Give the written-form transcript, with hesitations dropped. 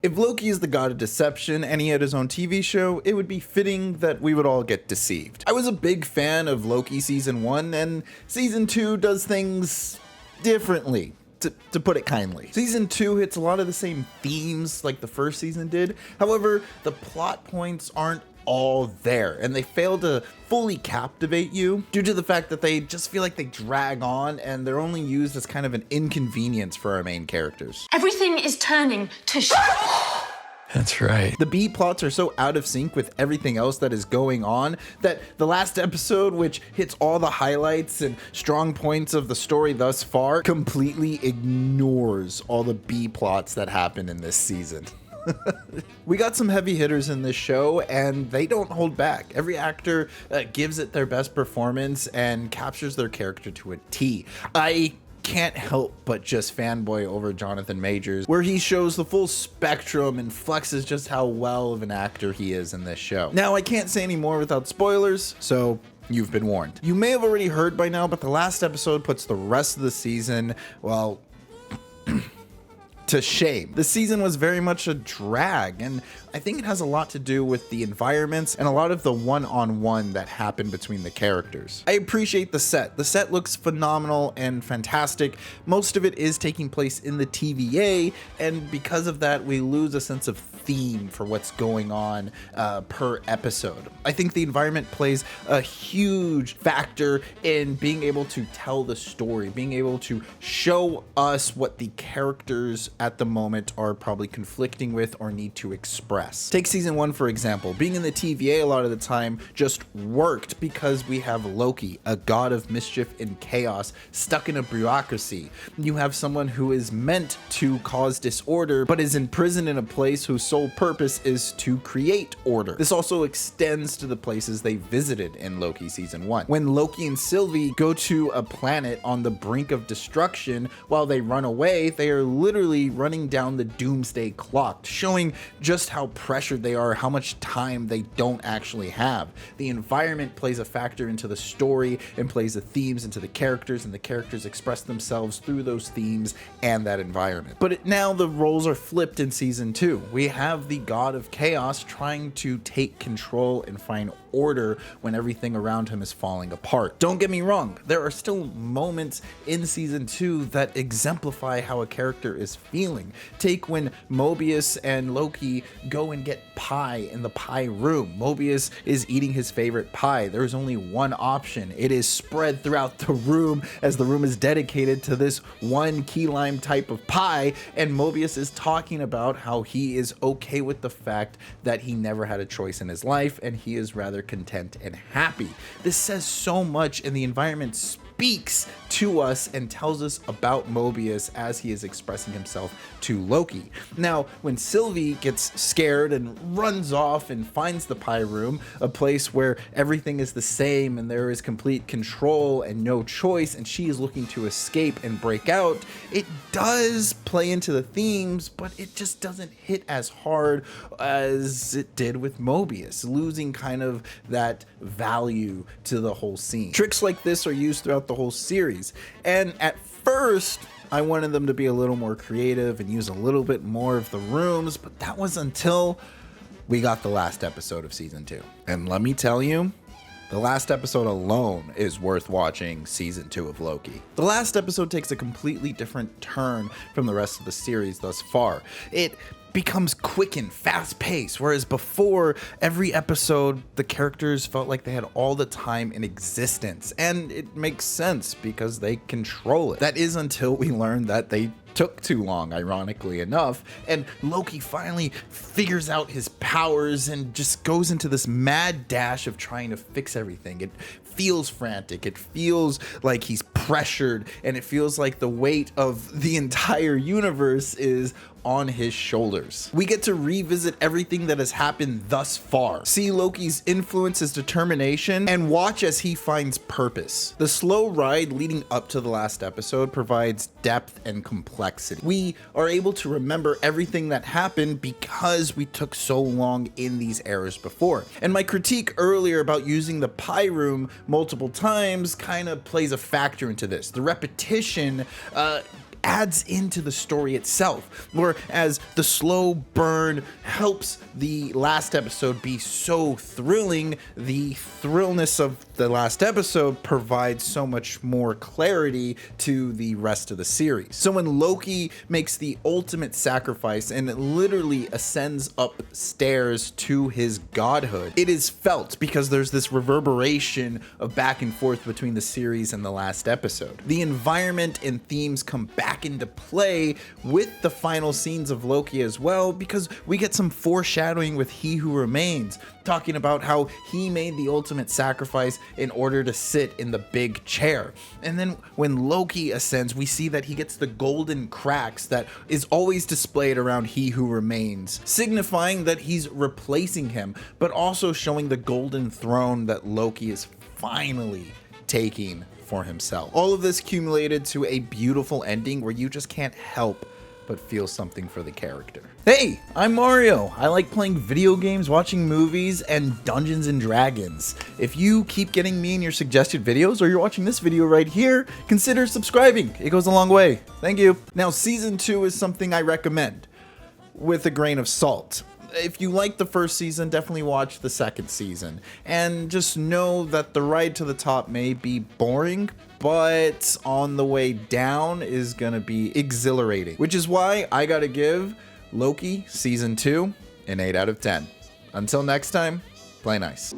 If Loki is the god of deception and he had his own TV show, it would be fitting that we would all get deceived. I was a big fan of Loki season 1, and season 2 does things differently, to put it kindly. Season 2 hits a lot of the same themes like the first season did. However, the plot points aren't all there, and they fail to fully captivate you due to the fact that they just feel like they drag on and they're only used as kind of an inconvenience for our main characters. Everything is turning to That's right. The B plots are so out of sync with everything else that is going on that the last episode, which hits all the highlights and strong points of the story thus far, completely ignores all the B plots that happen in this season. We got some heavy hitters in this show, and they don't hold back. Every actor gives it their best performance and captures their character to a T. I can't help but just fanboy over Jonathan Majors, where he shows the full spectrum and flexes just how well of an actor he is in this show. Now, I can't say any more without spoilers, so you've been warned. You may have already heard by now, but the last episode puts the rest of the season, well, to shame. The season was very much a drag, and I think it has a lot to do with the environments and a lot of the one-on-one that happened between the characters. I appreciate the set. The set looks phenomenal and fantastic. Most of it is taking place in the TVA, and because of that, we lose a sense of theme for what's going on per episode. I think the environment plays a huge factor in being able to tell the story, being able to show us what the characters at the moment are probably conflicting with or need to express. Take season 1 for example. Being in the TVA a lot of the time just worked because we have Loki, a god of mischief and chaos, stuck in a bureaucracy. You have someone who is meant to cause disorder but is imprisoned in a place whose sole purpose is to create order. This also extends to the places they visited in Loki season 1. When Loki and Sylvie go to a planet on the brink of destruction while they run away, they are literally running down the doomsday clock, showing just how pressured they are, how much time they don't actually have. The environment plays a factor into the story and plays the themes into the characters, and the characters express themselves through those themes and that environment. But now the roles are flipped in season 2. We have the god of chaos trying to take control and find order when everything around him is falling apart. Don't get me wrong, there are still moments in season 2 that exemplify how a character is feeling. Take when Mobius and Loki go and get pie in the pie room. Mobius is eating his favorite pie. There's only one option. It is spread throughout the room as the room is dedicated to this one key lime type of pie, and Mobius is talking about how he is okay with the fact that he never had a choice in his life and he is rather content and happy. This says so much, and the environment speaks to us and tells us about Mobius as he is expressing himself to Loki. Now, when Sylvie gets scared and runs off and finds the pie room, a place where everything is the same and there is complete control and no choice, and she is looking to escape and break out, it does play into the themes, but it just doesn't hit as hard as it did with Mobius, losing kind of that value to the whole scene. Tricks like this are used throughout the whole series, and at first I wanted them to be a little more creative and use a little bit more of the rooms, but that was until we got the last episode of season 2. And let me tell you, the last episode alone is worth watching season 2 of Loki. The last episode takes a completely different turn from the rest of the series thus far. It becomes quick and fast-paced, whereas before, every episode, the characters felt like they had all the time in existence, and it makes sense because they control it. That is until we learn that they took too long, ironically enough, and Loki finally figures out his powers and just goes into this mad dash of trying to fix everything. It feels frantic, it feels like he's pressured, and it feels like the weight of the entire universe is on his shoulders. We get to revisit everything that has happened thus far, see Loki's influence, his determination, and watch as he finds purpose. The slow ride leading up to the last episode provides depth and complexity. We are able to remember everything that happened because we took so long in these eras before. And my critique earlier about using the pie room multiple times kind of plays a factor into this. The repetition adds into the story itself. Whereas the slow burn helps the last episode be so thrilling, the thrillness of the last episode provides so much more clarity to the rest of the series. So when Loki makes the ultimate sacrifice and literally ascends upstairs to his godhood, it is felt because there's this reverberation of back and forth between the series and the last episode. The environment and themes come back into play with the final scenes of Loki as well, because we get some foreshadowing with He Who Remains, talking about how he made the ultimate sacrifice in order to sit in the big chair. And then when Loki ascends, we see that he gets the golden cracks that is always displayed around He Who Remains, signifying that he's replacing him, but also showing the golden throne that Loki is finally taking for himself. All of this accumulated to a beautiful ending where you just can't help but feel something for the character. Hey, I'm Mario. I like playing video games, watching movies, and Dungeons and Dragons. If you keep getting me in your suggested videos, or you're watching this video right here, consider subscribing. It goes a long way. Thank you. Now, season 2 is something I recommend with a grain of salt. If you like the first season, definitely watch the second season. And just know that the ride to the top may be boring, but on the way down is gonna be exhilarating. Which is why I gotta give Loki Season 2 an 8 out of 10. Until next time, play nice.